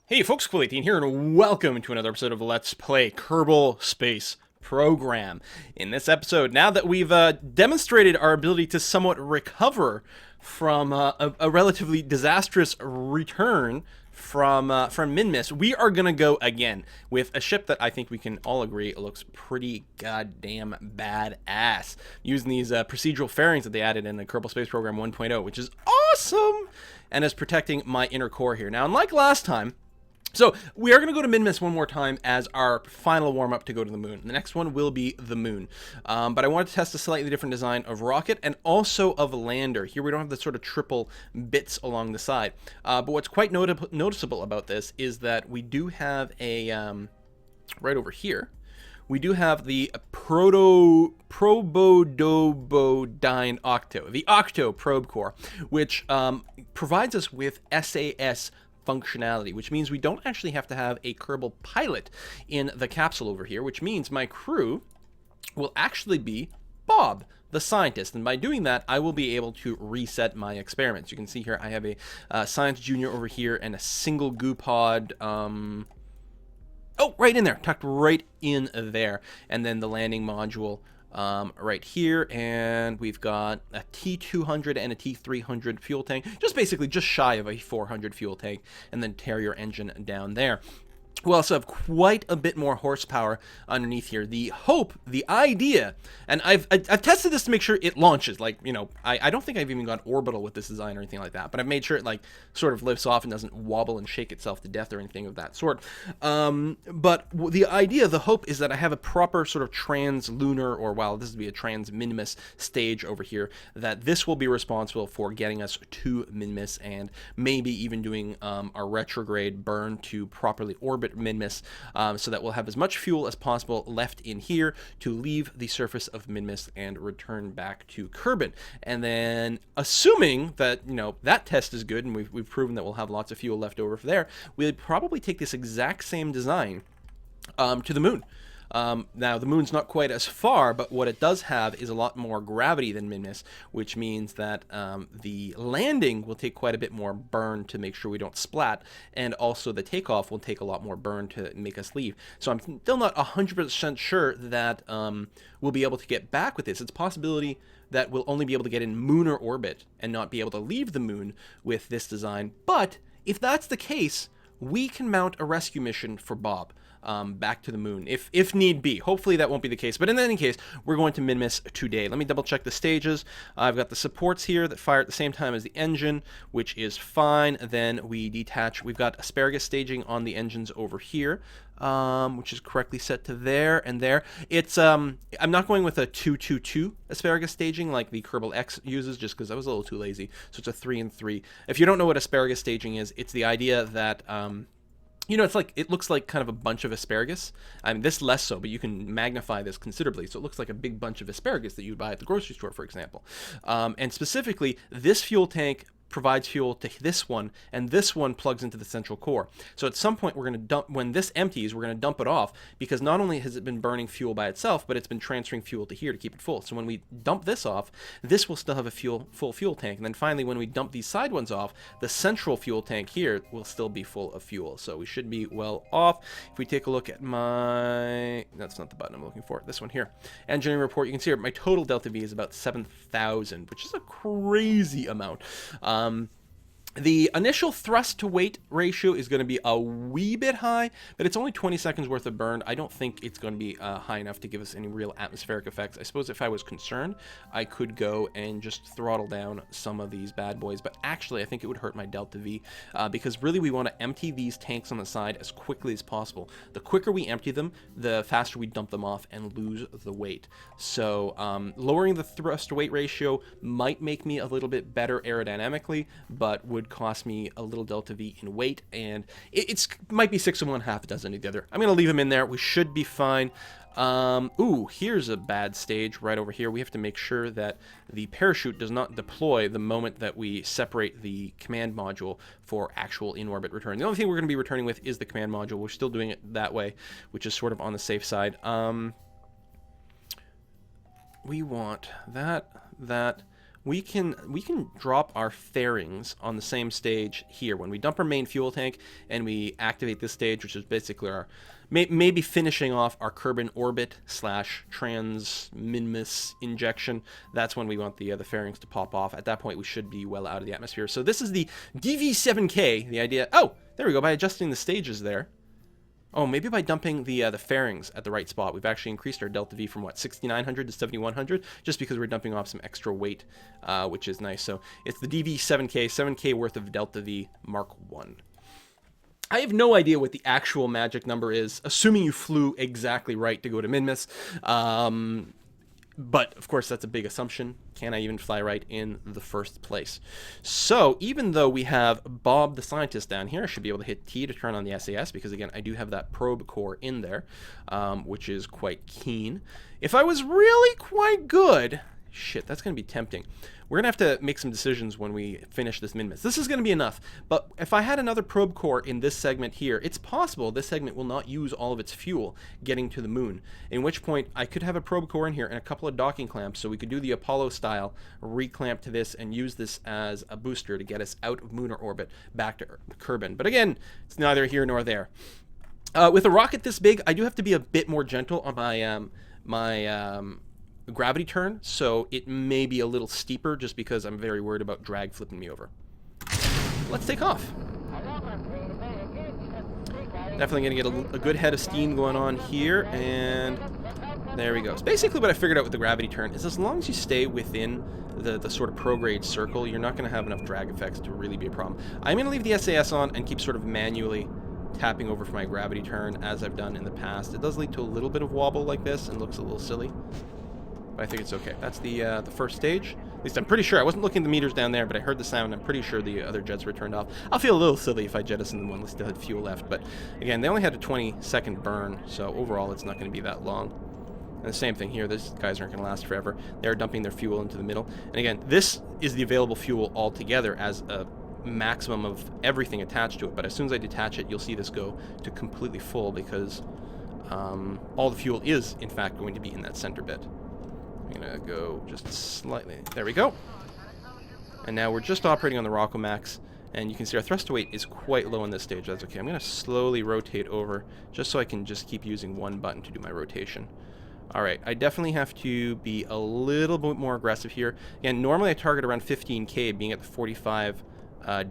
Hey folks, Cool18 here, and welcome to another episode of Let's Play Kerbal Space Program. In this episode, now that we've demonstrated our ability to somewhat recover from a relatively disastrous return from Minmus, we are going to go again with a ship that I think we can all agree looks pretty goddamn badass, using these procedural fairings that they added in the Kerbal Space Program 1.0, which is awesome, and is protecting my inner core here. Now, unlike last time, so we are going to go to Minmus one more time as our final warm-up to go to the moon. The next one will be the moon. But I wanted to test a slightly different design of rocket and also of lander. Here we don't have the sort of triple bits along the side. But what's quite noticeable about this is that we do have a, right over here, we do have the Probodobodyne Octo, the Octo probe core, which provides us with SAS functionality, which means we don't actually have to have a Kerbal pilot in the capsule over here, which means my crew will actually be Bob, the scientist, and by doing that, I will be able to reset my experiments. You can see here I have a Science Junior over here and a single goo pod, oh, right in there, tucked right in there, and then the landing module right here, and we've got a T200 and a T300 fuel tank, just shy of a 400 fuel tank, and then Terrier engine down there. We also have quite a bit more horsepower underneath here. The hope, the idea, and I've tested this to make sure it launches. Like, you know, I don't think I've even gone orbital with this design or anything like that, but I've made sure it, like, sort of lifts off and doesn't wobble and shake itself to death or anything of that sort. But the idea, the hope, is that I have a proper sort of trans-lunar, or, well, this would be a trans-Minmus stage over here, that this will be responsible for getting us to Minmus and maybe even doing a retrograde burn to properly orbit Minmus, so that we'll have as much fuel as possible left in here to leave the surface of Minmus and return back to Kerbin. And then, assuming that, you know, that test is good and we've proven that we'll have lots of fuel left over for there, we'll probably take this exact same design to the moon. Now, the moon's not quite as far, but what it does have is a lot more gravity than Minmus, which means that the landing will take quite a bit more burn to make sure we don't splat, and also the takeoff will take a lot more burn to make us leave. So I'm still not 100% sure that we'll be able to get back with this. It's a possibility that we'll only be able to get in lunar orbit and not be able to leave the moon with this design. But if that's the case, we can mount a rescue mission for Bob. Back to the moon, if need be. Hopefully that won't be the case, but in any case, we're going to Minmus today. Let me double check the stages. I've got the supports here that fire at the same time as the engine, which is fine. Then we detach. We've got asparagus staging on the engines over here, which is correctly set to there and there. It's I'm not going with a 2-2-2 asparagus staging like the Kerbal X uses, just because I was a little too lazy. So it's a 3 and 3. If you don't know what asparagus staging is, it's the idea that you know, it's like, it looks like kind of a bunch of asparagus. I mean, this less so, but you can magnify this considerably. So it looks like a big bunch of asparagus that you would buy at the grocery store, for example. And specifically, this fuel tank provides fuel to this one, and this one plugs into the central core. So at some point we're going to dump, when this empties, we're going to dump it off, because not only has it been burning fuel by itself, but it's been transferring fuel to here to keep it full. So when we dump this off, this will still have a full fuel tank. And then finally, when we dump these side ones off, the central fuel tank here will still be full of fuel. So we should be well off. If we take a look at my, that's not the button I'm looking for, this one here, engineering report, you can see here my total delta V is about 7,000, which is a crazy amount. The initial thrust to weight ratio is going to be a wee bit high, but it's only 20 seconds worth of burn. I don't think it's going to be high enough to give us any real atmospheric effects. I suppose if I was concerned, I could go and just throttle down some of these bad boys, but actually I think it would hurt my delta V, because really we want to empty these tanks on the side as quickly as possible. The quicker we empty them, the faster we dump them off and lose the weight. So lowering the thrust to weight ratio might make me a little bit better aerodynamically, but would cost me a little delta V in weight, and it's might be 6 of one, half a dozen of the other. I'm going to leave them in there. We should be fine. Ooh, here's a bad stage right over here. We have to make sure that the parachute does not deploy the moment that we separate the command module for actual in-orbit return. The only thing we're going to be returning with is the command module. We're still doing it that way, which is sort of on the safe side. We want that. we can drop our fairings on the same stage here. When we dump our main fuel tank and we activate this stage, which is basically our maybe finishing off our Kerbal orbit / trans Minmus injection, that's when we want the fairings to pop off. At that point, we should be well out of the atmosphere. So this is the DV7K. The idea, oh, there we go, by adjusting the stages there. Oh, maybe by dumping the fairings at the right spot, we've actually increased our delta V from, what, 6,900 to 7,100, just because we're dumping off some extra weight, which is nice. So it's the DV7K, 7K worth of delta V Mark 1. I have no idea what the actual magic number is, assuming you flew exactly right to go to Minmus. But, of course, that's a big assumption. Can I even fly right in the first place? So, even though we have Bob the scientist down here, I should be able to hit T to turn on the SAS, because, again, I do have that probe core in there, which is quite keen. If I was really quite good... Shit, that's going to be tempting. We're going to have to make some decisions when we finish this Minmus. This is going to be enough, but if I had another probe core in this segment here, it's possible this segment will not use all of its fuel getting to the moon, in which point I could have a probe core in here and a couple of docking clamps, so we could do the Apollo style, reclamp to this, and use this as a booster to get us out of lunar orbit back to Kerbal. But again, it's neither here nor there. With a rocket this big, I do have to be a bit more gentle on my gravity turn, so it may be a little steeper just because I'm very worried about drag flipping me over. Let's take off. Definitely going to get a good head of steam going on here, and there we go. So basically what I figured out with the gravity turn is as long as you stay within the sort of prograde circle, you're not going to have enough drag effects to really be a problem. I'm going to leave the SAS on and keep sort of manually tapping over for my gravity turn as I've done in the past. It does lead to a little bit of wobble like this and looks a little silly, but I think it's okay. That's the first stage. At least I'm pretty sure. I wasn't looking at the meters down there, but I heard the sound. I'm pretty sure the other jets were turned off. I'll feel a little silly if I jettison the one that still had fuel left, but again, they only had a 20-second burn, so overall it's not going to be that long. And the same thing here. These guys aren't going to last forever. They're dumping their fuel into the middle. And again, this is the available fuel altogether as a maximum of everything attached to it, but as soon as I detach it, you'll see this go to completely full because all the fuel is, in fact, going to be in that center bit. I'm going to go just slightly. There we go. And now we're just operating on the Rockomax, and you can see our thrust to weight is quite low in this stage. That's okay. I'm going to slowly rotate over just so I can just keep using one button to do my rotation. Alright, I definitely have to be a little bit more aggressive here. Again, normally I target around 15K, being at the 45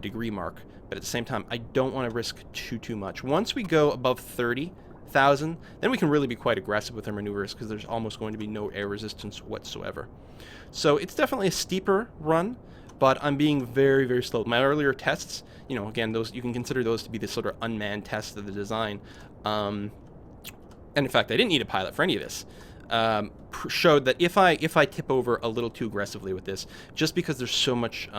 degree mark, but at the same time, I don't want to risk too much. Once we go above 30,000, then we can really be quite aggressive with our maneuvers because there's almost going to be no air resistance whatsoever. So it's definitely a steeper run, but I'm being very slow. My earlier tests, you know, again, those you can consider those to be the sort of unmanned tests of the design. And in fact, I didn't need a pilot for any of this. Showed that if I tip over a little too aggressively with this, just because there's so much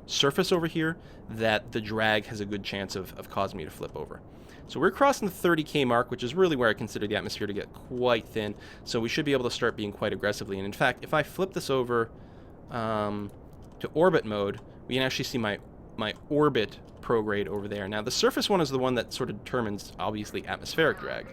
surface over here, that the drag has a good chance of causing me to flip over. So we're crossing the 30K mark, which is really where I consider the atmosphere to get quite thin. So we should be able to start being quite aggressively. And in fact, if I flip this over to orbit mode, we can actually see my orbit prograde over there. Now the surface one is the one that sort of determines, obviously, atmospheric drag.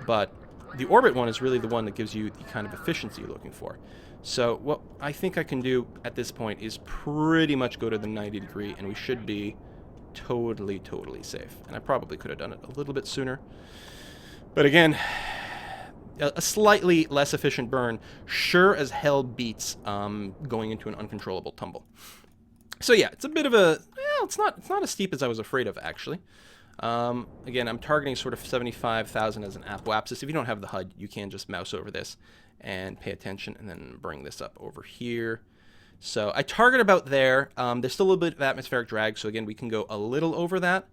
But the orbit one is really the one that gives you the kind of efficiency you're looking for. So what I think I can do at this point is pretty much go to the 90 degree, and we should be totally safe. And I probably could have done it a little bit sooner. But again, a slightly less efficient burn sure as hell beats going into an uncontrollable tumble. So yeah, it's a bit of a, well, it's not as steep as I was afraid of, actually. Again, I'm targeting sort of 75,000 as an apoapsis. If you don't have the HUD, you can just mouse over this and pay attention, and then bring this up over here. So I target about there. There's still a little bit of atmospheric drag, so again, we can go a little over that.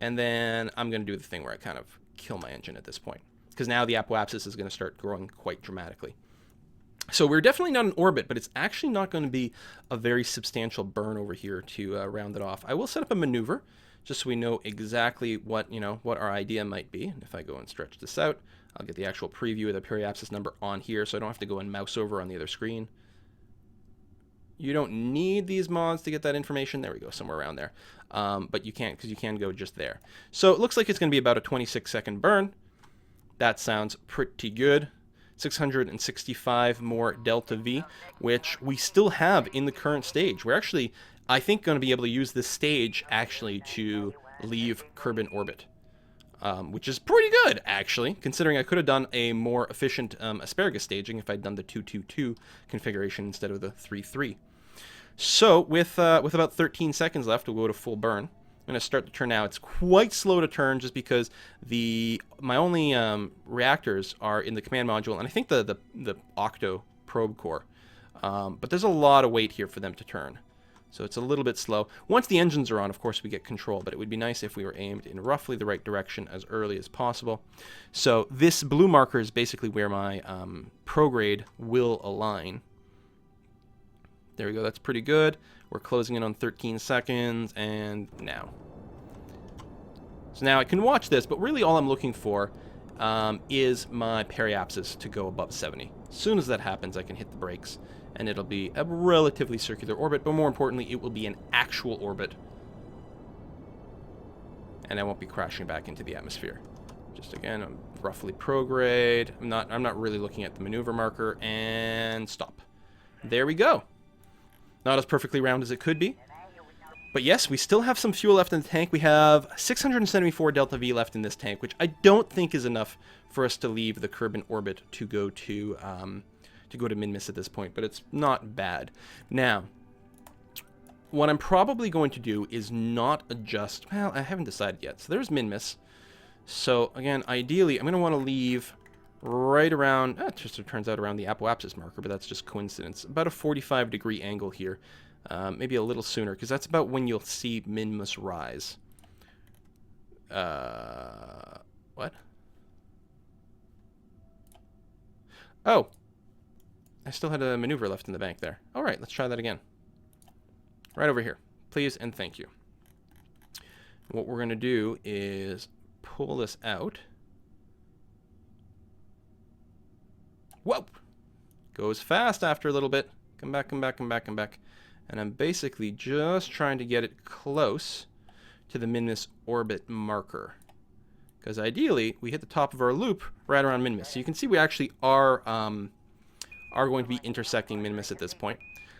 And then I'm going to do the thing where I kind of kill my engine at this point, because now the apoapsis is going to start growing quite dramatically. So we're definitely not in orbit, but it's actually not going to be a very substantial burn over here to round it off. I will set up a maneuver, just so we know exactly what our idea might be. And if I go and stretch this out, I'll get the actual preview of the periapsis number on here, so I don't have to go and mouse over on the other screen. You don't need these mods to get that information. There we go, somewhere around there. But you can't, because you can go just there. So it looks like it's going to be about a 26-second burn. That sounds pretty good. 665 more delta V, which we still have in the current stage. We're actually, I think, going to be able to use this stage actually to leave Kerbal orbit, which is pretty good, actually, considering I could have done a more efficient asparagus staging if I'd done the 2-2-2 configuration instead of the 3-3. So with about 13 seconds left, we'll go to full burn. I'm going to start the turn now. It's quite slow to turn just because my only reactors are in the command module, and I think the Octo probe core. But there's a lot of weight here for them to turn. So it's a little bit slow. Once the engines are on, of course, we get control, but it would be nice if we were aimed in roughly the right direction as early as possible. So this blue marker is basically where my prograde will align. There we go. That's pretty good. We're closing in on 13 seconds, and now. So now I can watch this, but really all I'm looking for is my periapsis to go above 70. As soon as that happens, I can hit the brakes, and it'll be a relatively circular orbit, but more importantly, it will be an actual orbit. And I won't be crashing back into the atmosphere. Just again, I'm roughly prograde. I'm not really looking at the maneuver marker, and stop. There we go. Not as perfectly round as it could be. But yes, we still have some fuel left in the tank. We have 674 delta V left in this tank, which I don't think is enough for us to leave the Kerbal orbit to go to Minmus at this point, but it's not bad. Now, what I'm probably going to do is not adjust. Well, I haven't decided yet. So there's Minmus. So again, ideally, I'm going to want to leave right around, it just turns out around the apoapsis marker, but that's just coincidence. About a 45-degree angle here. Maybe a little sooner, because that's about when you'll see Minmus rise. What? Oh. I still had a maneuver left in the bank there. All right, let's try that again. Right over here. Please and thank you. What we're going to do is pull this out. Whoa! Goes fast after a little bit. Come back, come back, come back, come back. And I'm basically just trying to get it close to the Minmus orbit marker. Because ideally, we hit the top of our loop right around Minmus. So you can see we actually are going to be intersecting Minmus at this point.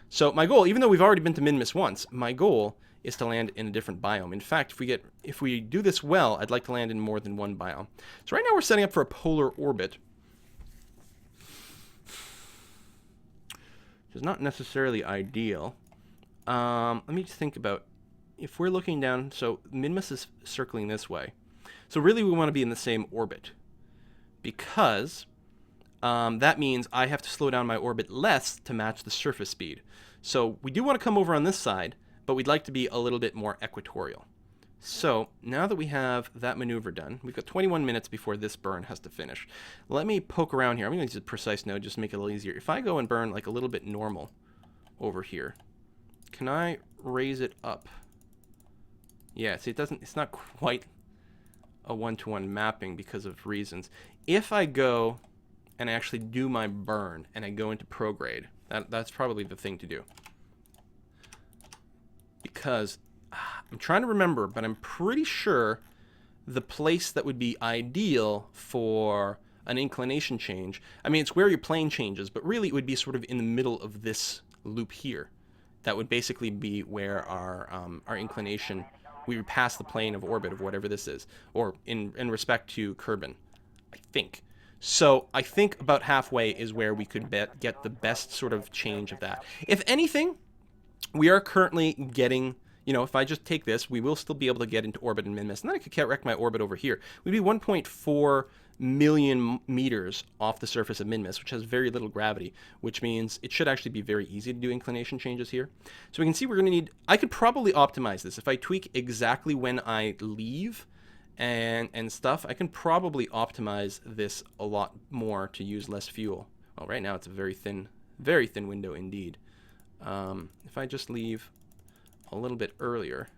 So my goal, even though we've already been to Minmus once, my goal is to land in a different biome. In fact, if we do this well, I'd like to land in more than one biome. So right now we're setting up for a polar orbit. Which is not necessarily ideal. Let me just think about, if we're looking down, so Minmus is circling this way. So really we want to be in the same orbit. Because that means I have to slow down my orbit less to match the surface speed. So we do want to come over on this side, but we'd like to be a little bit more equatorial. So now that we have that maneuver done, we've got 21 minutes before this burn has to finish. Let me poke around here. I'm going to use a precise node just to make it a little easier. If I go and burn like a little bit normal over here, can I raise it up? Yeah, see, it's not quite a one-to-one mapping because of reasons. If I go and I actually do my burn and I go into prograde, that's probably the thing to do. Because I'm trying to remember, but I'm pretty sure the place that would be ideal for an inclination change, I mean, it's where your plane changes, but really it would be sort of in the middle of this loop here. That would basically be where our inclination, we would pass the plane of orbit of whatever this is, or in respect to Kerbal, I think. So I think about halfway is where we could get the best sort of change of that. If anything, we are currently getting, you know, if I just take this, we will still be able to get into orbit in Minmus. And then I could correct my orbit over here. We'd be 1.4 million meters off the surface of Minmus, which has very little gravity, which means it should actually be very easy to do inclination changes here. So we can see we're going to need, I could probably optimize this. If I tweak exactly when I leave and stuff, I can probably optimize this a lot more to use less fuel. Well, right now it's a very thin window indeed. If I just leave a little bit earlier,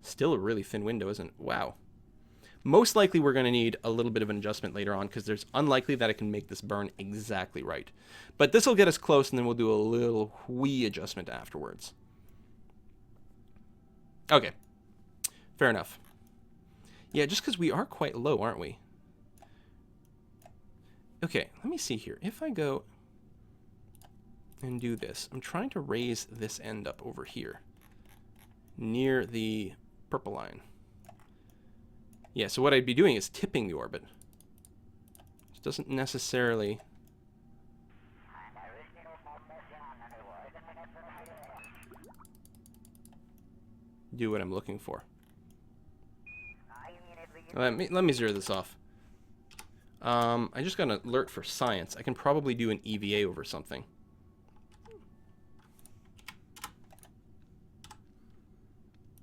still a really thin window, isn't it? Wow. Most likely we're going to need a little bit of an adjustment later on because there's unlikely that I can make this burn exactly right. But this will get us close, and then we'll do a little wee adjustment afterwards. Okay. Fair enough. Yeah, just because we are quite low, aren't we? Okay, let me see here. If I go and do this, I'm trying to raise this end up over here near the purple line. Yeah, so what I'd be doing is tipping the orbit. It doesn't necessarily... do what I'm looking for. Let me zero this off. I just got an alert for science. I can probably do an EVA over something.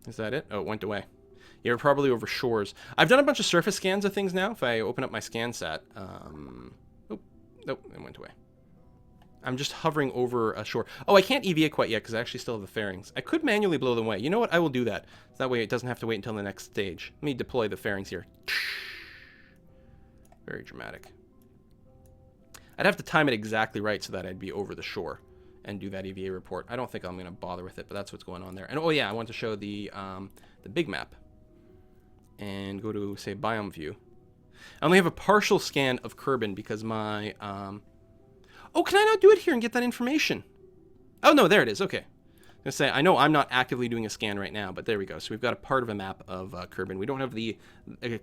Is that it? Oh, it went away. Yeah, we're probably over shores. I've done a bunch of surface scans of things now. If I open up my scan set, oh, nope, it went away. I'm just hovering over a shore. Oh, I can't EVA quite yet because I actually still have the fairings. I could manually blow them away. You know what? I will do that. That way it doesn't have to wait until the next stage. Let me deploy the fairings here. Very dramatic. I'd have to time it exactly right so that I'd be over the shore and do that EVA report. I don't think I'm going to bother with it, but that's what's going on there. And oh yeah, I want to show the big map. And go to, say, biome view. I only have a partial scan of Kerbal because my... Oh, can I not do it here and get that information? Oh, no, there it is. Okay. I was going to say, I know I'm not actively doing a scan right now, but there we go. So we've got a part of a map of Kerbal. We don't have the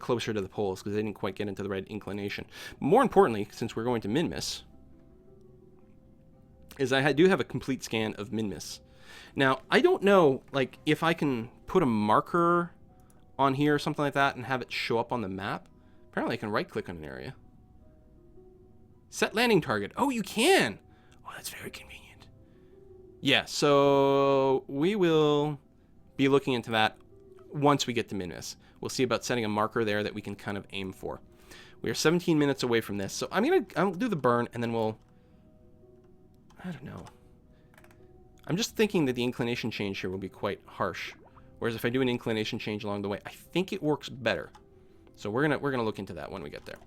closer to the poles because they didn't quite get into the right inclination. More importantly, since we're going to Minmus, is I do have a complete scan of Minmus. Now, I don't know, like, if I can put a marker on here or something like that and have it show up on the map. Apparently I can right-click on an area. Set landing target. Oh, you can! Oh, that's very convenient. Yeah, so we will be looking into that once we get to Minmus. We'll see about setting a marker there that we can kind of aim for. We are 17 minutes away from this, so I'll do the burn and then we'll... I don't know. I'm just thinking that the inclination change here will be quite harsh. Whereas if I do an inclination change along the way, I think it works better. So we're gonna look into that when we get there.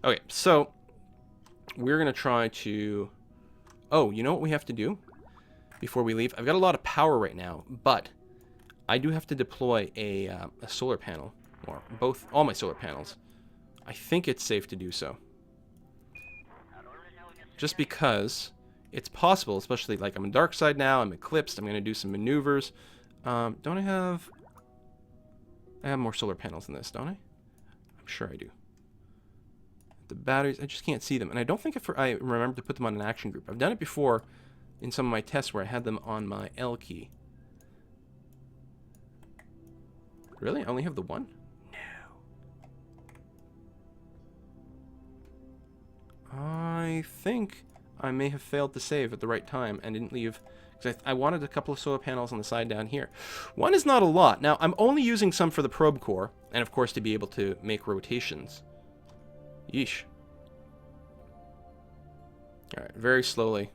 Okay, so we're gonna try to... Oh, you know what we have to do before we leave? I've got a lot of power right now, but I do have to deploy a solar panel, or all my solar panels. I think it's safe to do so. Just because it's possible, especially like I'm in dark side now, I'm eclipsed, I'm gonna do some maneuvers. Don't I have more solar panels than this, don't I? I'm sure I do. The batteries, I just can't see them. And I don't think I remember to put them on an action group. I've done it before in some of my tests where I had them on my L key. Really? I only have the one? No. I think I may have failed to save at the right time and didn't leave... because I wanted a couple of solar panels on the side down here. One is not a lot. Now, I'm only using some for the probe core, and of course to be able to make rotations. Yeesh. Alright, very slowly.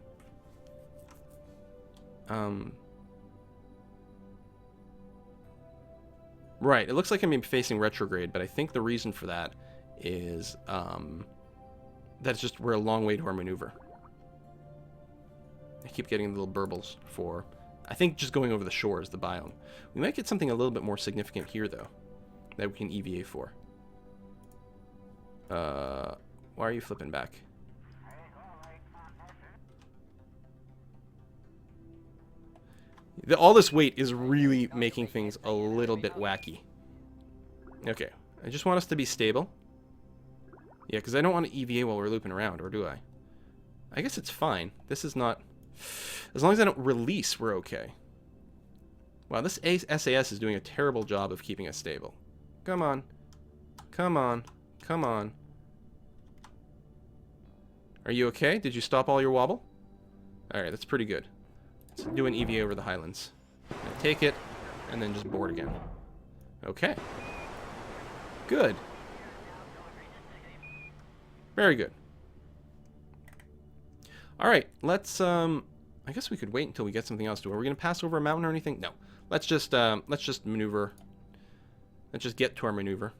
Right, it looks like I'm facing retrograde, but I think the reason for that is that's just we're a long way to our maneuver. I keep getting little burbles for... I think just going over the shore is the biome. We might get something a little bit more significant here, though, that we can EVA for. Why are you flipping back? All this weight is really making things a little bit wacky. Okay, I just want us to be stable. Yeah, because I don't want to EVA while we're looping around, or do I? I guess it's fine. This is not... As long as I don't release, we're okay. Wow, this SAS is doing a terrible job of keeping us stable. Come on. Come on. Come on. Are you okay? Did you stop all your wobble? Alright, that's pretty good. Let's do an EVA over the Highlands. Take it, and then just board again. Okay. Good. Very good. Alright, let's, I guess we could wait until we get something else to do. Are we going to pass over a mountain or anything? No. Let's just maneuver. Let's just get to our maneuver.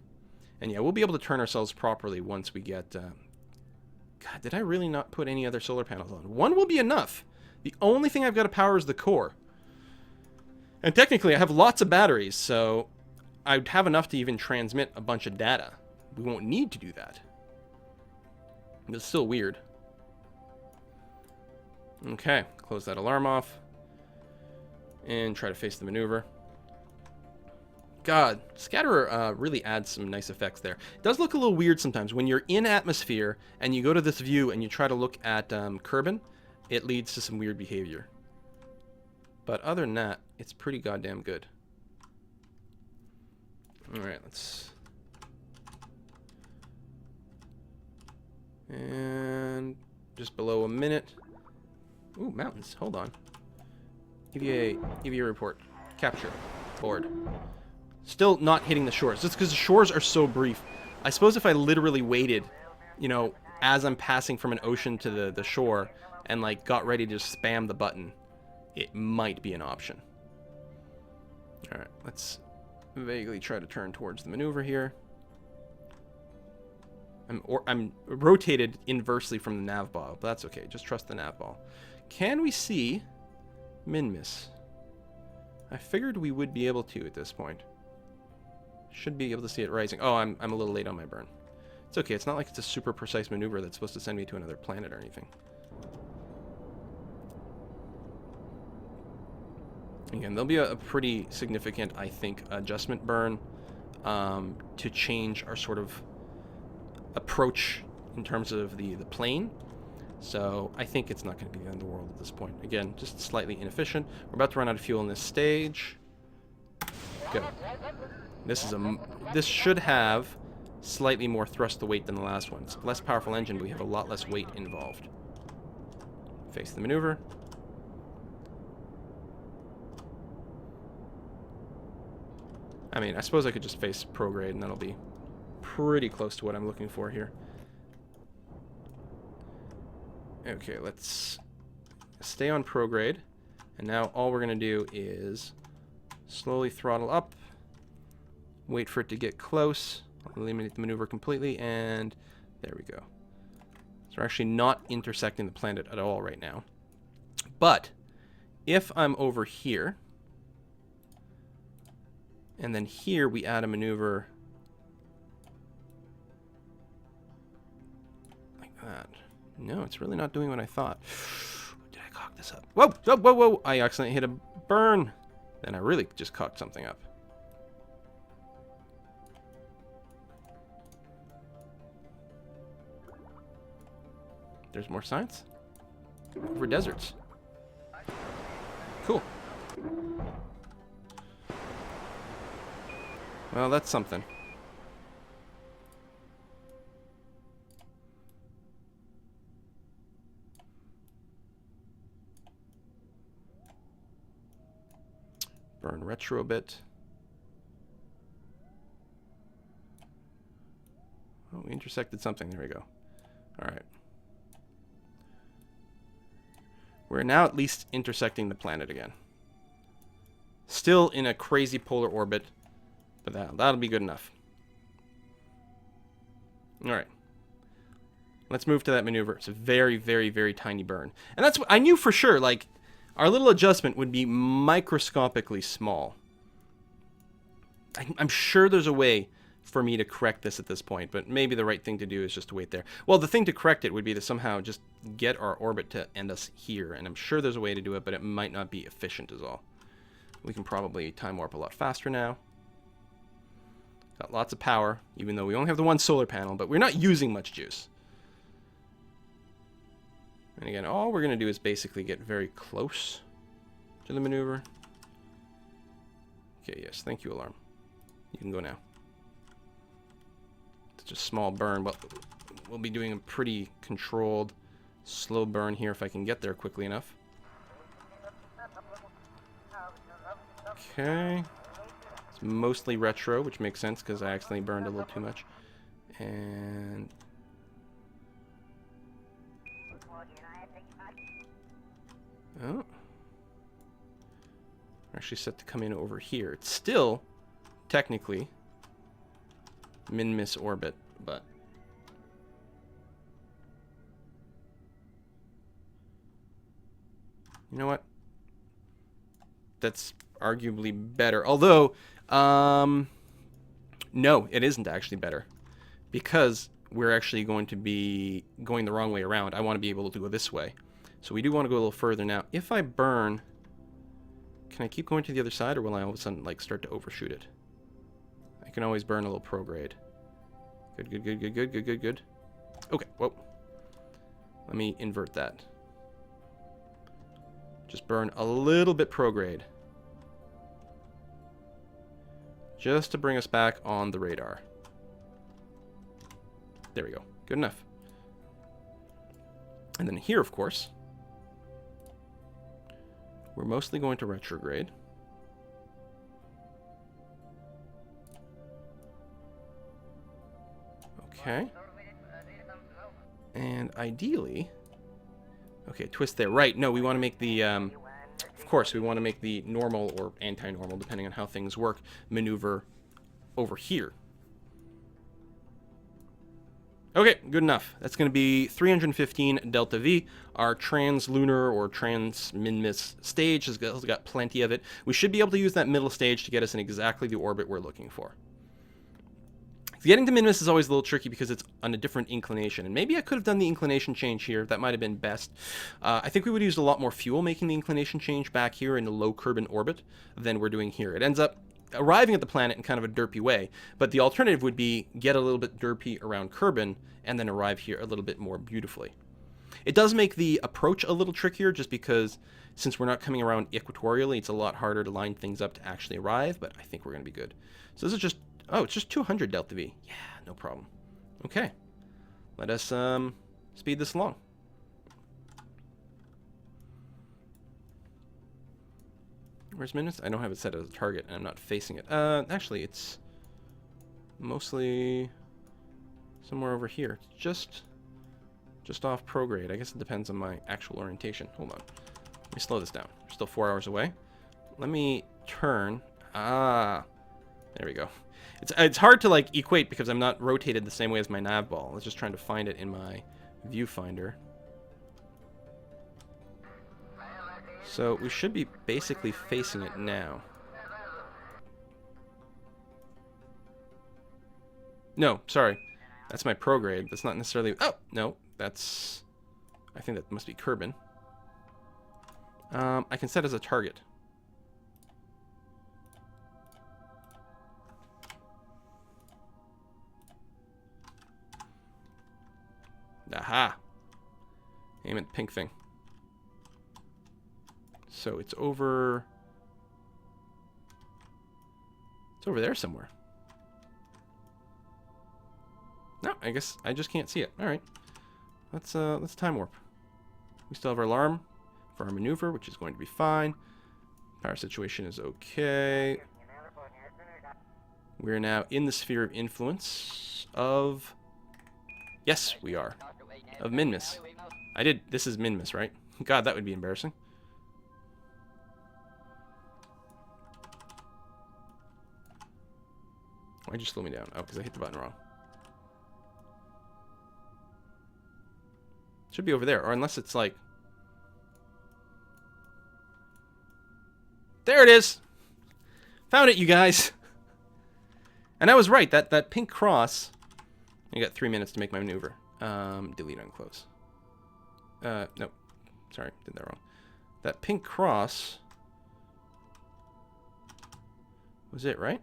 And yeah, we'll be able to turn ourselves properly once we get, God, did I really not put any other solar panels on? One will be enough. The only thing I've got to power is the core. And technically, I have lots of batteries, so I'd have enough to even transmit a bunch of data. We won't need to do that. It's still weird. Okay, close that alarm off. And try to face the maneuver. God, Scatterer really adds some nice effects there. It does look a little weird sometimes. When you're in atmosphere and you go to this view and you try to look at Kerbal, it leads to some weird behavior. But other than that, it's pretty goddamn good. Alright, let's... And just below a minute. Ooh, mountains. Hold on. EVA report. Capture. Board. Still not hitting the shores. Just because the shores are so brief. I suppose if I literally waited, you know, as I'm passing from an ocean to the shore and, like, got ready to just spam the button, it might be an option. Alright, let's vaguely try to turn towards the maneuver here. I'm rotated inversely from the nav ball, but that's okay. Just trust the nav ball. Can we see Minmus? I figured we would be able to at this point. Should be able to see it rising. Oh, I'm a little late on my burn. It's okay. It's not like it's a super precise maneuver that's supposed to send me to another planet or anything. Again, there'll be a pretty significant, I think, adjustment burn to change our sort of approach in terms of the plane. So I think it's not going to be the end of the world at this point. Again, just slightly inefficient. We're about to run out of fuel in this stage. Go. This should have slightly more thrust to weight than the last one. It's a less powerful engine, but we have a lot less weight involved. Face the maneuver. I mean, I suppose I could just face prograde, and that'll be pretty close to what I'm looking for here. Okay, let's stay on prograde. And now all we're going to do is slowly throttle up, wait for it to get close, eliminate the maneuver completely, and there we go. So we're actually not intersecting the planet at all right now. But if I'm over here, and then here we add a maneuver like that. No, it's really not doing what I thought. Did I cock this up? Whoa, whoa, whoa, whoa. I accidentally hit a burn. Then I really just cocked something up. There's more science. Over deserts. Cool. Well, that's something. Burn retro a bit. Oh, we intersected something. There we go. All right. We're now at least intersecting the planet again. Still in a crazy polar orbit, but that'll be good enough. All right. Let's move to that maneuver. It's a very, very, very tiny burn. And that's what I knew for sure. Like, our little adjustment would be microscopically small. I'm sure there's a way for me to correct this at this point, but maybe the right thing to do is just to wait there. Well, the thing to correct it would be to somehow just get our orbit to end us here, and I'm sure there's a way to do it, but it might not be efficient is all. We can probably time warp a lot faster now. Got lots of power, even though we only have the one solar panel, but we're not using much juice. And again, all we're going to do is basically get very close to the maneuver. Okay, yes, thank you, alarm. You can go now. It's just a small burn, but we'll be doing a pretty controlled, slow burn here if I can get there quickly enough. Okay. It's mostly retro, which makes sense because I accidentally burned a little too much. And... oh. We're actually set to come in over here. It's still, technically, Minmus orbit, but... you know what? That's arguably better. Although, no, it isn't actually better. Because we're actually going to be going the wrong way around. I want to be able to go this way. So we do want to go a little further now. If I burn, can I keep going to the other side, or will I all of a sudden like start to overshoot it? I can always burn a little prograde. Good, good, good, good, good, good, good, good. Okay, whoa. Let me invert that. Just burn a little bit prograde. Just to bring us back on the radar. There we go. Good enough. And then here, of course, we're mostly going to retrograde. Okay. And ideally... Okay, twist there. Right, no, we want to make the... of course, we want to make the normal or anti-normal, depending on how things work, maneuver over here. Okay, good enough. That's going to be 315 delta V. Our translunar or trans-Minmus stage has got plenty of it. We should be able to use that middle stage to get us in exactly the orbit we're looking for. Getting to Minmus is always a little tricky because it's on a different inclination. And maybe I could have done the inclination change here. That might have been best. I think we would have used a lot more fuel making the inclination change back here in a low Kerbal orbit than we're doing here. It ends up arriving at the planet in kind of a derpy way. But the alternative would be get a little bit derpy around Kerbal and then arrive here a little bit more beautifully. It does make the approach a little trickier just because since we're not coming around equatorially, it's a lot harder to line things up to actually arrive. But I think we're going to be good. So this is just... Oh, it's just 200 delta V. Yeah, no problem. Okay. Let us speed this along. Where's Minmus? I don't have it set as a target, and I'm not facing it. Actually, it's mostly somewhere over here. It's just off prograde. I guess it depends on my actual orientation. Hold on. Let me slow this down. We're still 4 hours away. Let me turn. Ah, there we go. It's hard to like equate because I'm not rotated the same way as my nav ball. I was just trying to find it in my viewfinder. So we should be basically facing it now. No, sorry. That's my prograde. That's not necessarily... Oh, no. That's... I think that must be Kerbal. I can set as a target. Aha! Aim at the pink thing. So it's over... It's over there somewhere. No, I guess I just can't see it. Alright. Let's time warp. We still have our alarm for our maneuver, which is going to be fine. Power situation is okay. We're now in the sphere of influence of... Yes, we are. Of Minmus. This is Minmus, right? God, that would be embarrassing. Why'd you slow me down? Oh, because I hit the button wrong. Should be over there, or unless it's like... There it is! Found it, you guys! And I was right, that pink cross... I got 3 minutes to make my maneuver. Delete unclose. Nope. Sorry, did that wrong. That pink cross was it, right?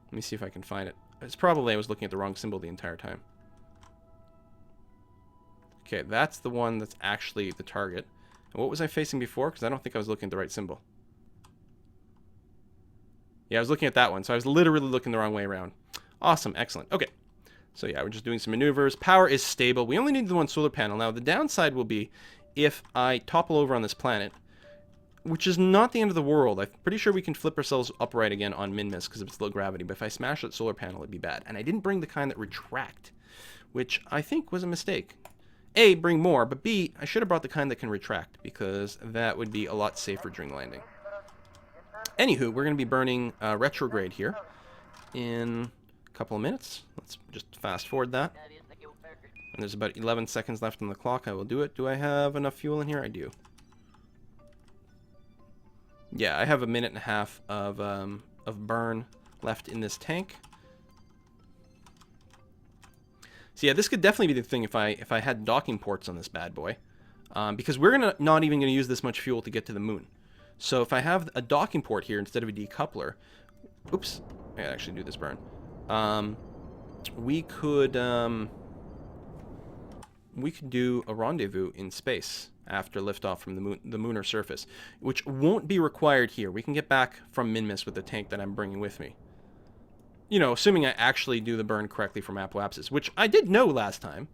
Let me see if I can find it. It's probably I was looking at the wrong symbol the entire time. Okay, that's the one that's actually the target. And what was I facing before? Because I don't think I was looking at the right symbol. Yeah, I was looking at that one, so I was literally looking the wrong way around. Awesome, excellent. Okay. So yeah, we're just doing some maneuvers. Power is stable. We only need the one solar panel. Now, the downside will be if I topple over on this planet, which is not the end of the world. I'm pretty sure we can flip ourselves upright again on Minmus because of its low gravity. But if I smash that solar panel, it'd be bad. And I didn't bring the kind that retract, which I think was a mistake. A, bring more, but B, I should have brought the kind that can retract because that would be a lot safer during landing. Anywho, we're going to be burning retrograde here in... couple of minutes. Let's just fast forward that. And there's about 11 seconds left on the clock. I will do it. Do I have enough fuel in here? I do. Yeah, I have a minute and a half of burn left in this tank. So yeah, this could definitely be the thing if I had docking ports on this bad boy, because we're not even gonna use this much fuel to get to the moon. So if I have a docking port here instead of a decoupler, oops, I gotta actually do this burn. We could do a rendezvous in space after liftoff from the lunar surface, which won't be required here. We can get back from Minmus with the tank that I'm bringing with me. You know, assuming I actually do the burn correctly from apoapsis, which I did know last time.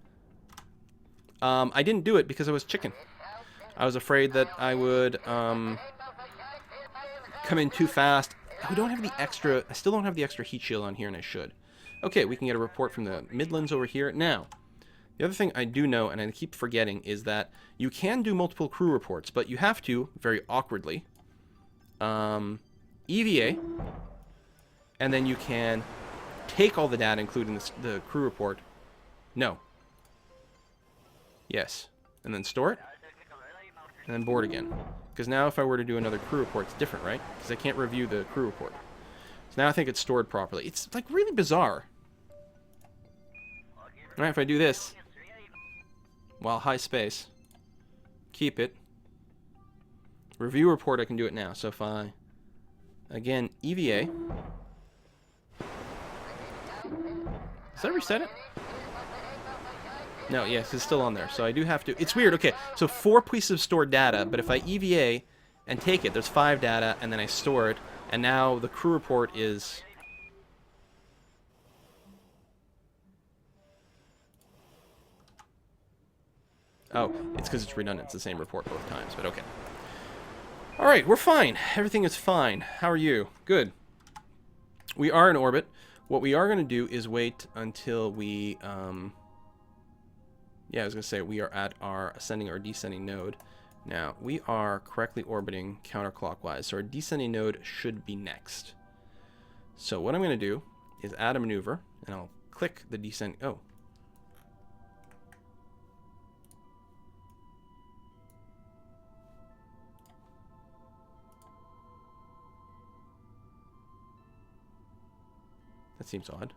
I didn't do it because I was chicken. I was afraid that I would come in too fast. We don't have the extra... I still don't have the extra heat shield on here, and I should. Okay, we can get a report from the Midlands over here. Now, the other thing I do know, and I keep forgetting, is that you can do multiple crew reports, but you have to, very awkwardly, EVA... and then you can take all the data, including the crew report. No. Yes. And then store it. And then board again. Because now if I were to do another crew report, it's different, right? Because I can't review the crew report. So now I think it's stored properly. It's, like, really bizarre. Alright, if I do this, while high space, keep it. Review report, I can do it now. So if I, again, EVA... Does that reset it? No, yes, it's still on there. So I do have to... It's weird. Okay, so 4 pieces of stored data, but if I EVA and take it, there's 5 data, and then I store it, and now the crew report is... Oh, it's because it's redundant. It's the same report both times, but okay. Alright, we're fine. Everything is fine. How are you? Good. We are in orbit. What we are going to do is wait until we, yeah, I was going to say we are at our ascending or descending node. Now, we are correctly orbiting counterclockwise, so our descending node should be next. So what I'm going to do is add a maneuver, and I'll click the descend... Oh. That seems odd.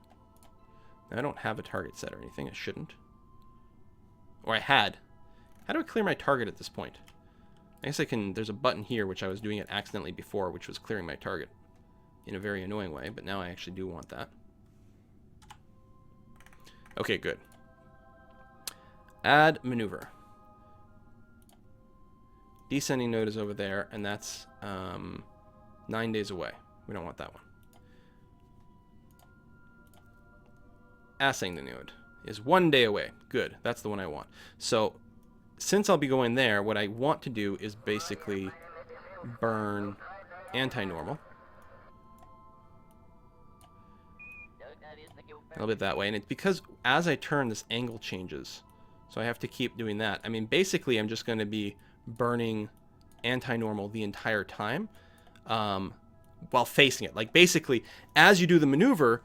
Now, I don't have a target set or anything. I shouldn't. Or I had. How do I clear my target at this point? I guess I can... There's a button here, which I was doing it accidentally before, which was clearing my target in a very annoying way, but now I actually do want that. Okay, good. Add maneuver. Descending node is over there, and that's 9 days away. We don't want that one. Ascending node is 1 day away. Good, that's the one I want. So, since I'll be going there, what I want to do is basically burn anti-normal. A little bit that way, and it's because as I turn, this angle changes. So I have to keep doing that. I mean, basically, I'm just going to be burning anti-normal the entire time while facing it. Like, basically, as you do the maneuver,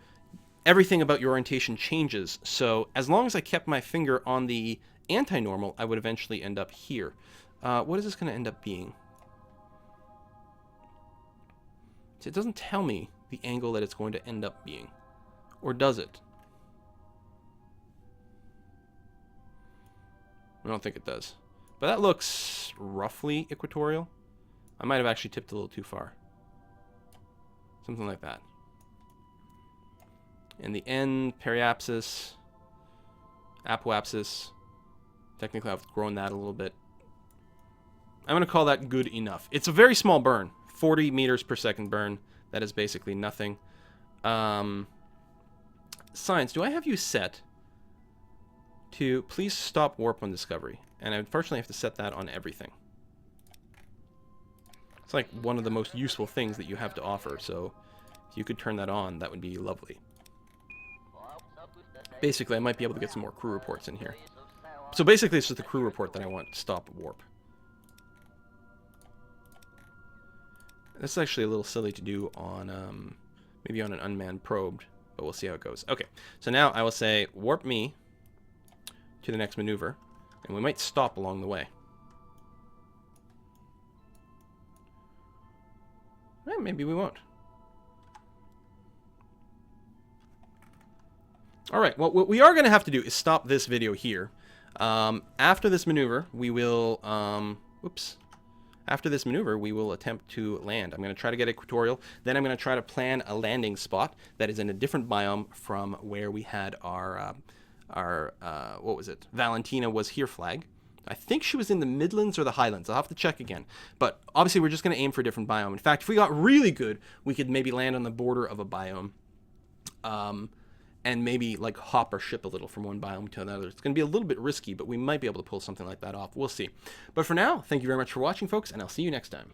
everything about your orientation changes. So as long as I kept my finger on the anti-normal, I would eventually end up here. What is this going to end up being? So it doesn't tell me the angle that it's going to end up being. Or does it? I don't think it does. But that looks roughly equatorial. I might have actually tipped a little too far. Something like that. In the end, periapsis, apoapsis. Technically, I've grown that a little bit. I'm going to call that good enough. It's a very small burn. 40 meters per second burn. That is basically nothing. Science, do I have you set to please stop warp on discovery? And I unfortunately have to set that on everything. It's like one of the most useful things that you have to offer. So if you could turn that on, that would be lovely. Basically, I might be able to get some more crew reports in here. So basically, it's just the crew report that I want to stop warp. This is actually a little silly to do on, maybe on an unmanned probe, but we'll see how it goes. Okay, so now I will say, warp me to the next maneuver, and we might stop along the way. Maybe we won't. All right, well, what we are going to have to do is stop this video here. After this maneuver, we will, After this maneuver, we will attempt to land. I'm going to try to get equatorial. Then I'm going to try to plan a landing spot that is in a different biome from where we had our what was it? Valentina was here flag. I think she was in the Midlands or the Highlands. I'll have to check again. But obviously, we're just going to aim for a different biome. In fact, if we got really good, we could maybe land on the border of a biome. And maybe like hop our ship a little from one biome to another. It's going to be a little bit risky, but we might be able to pull something like that off. We'll see. But for now, thank you very much for watching, folks, and I'll see you next time.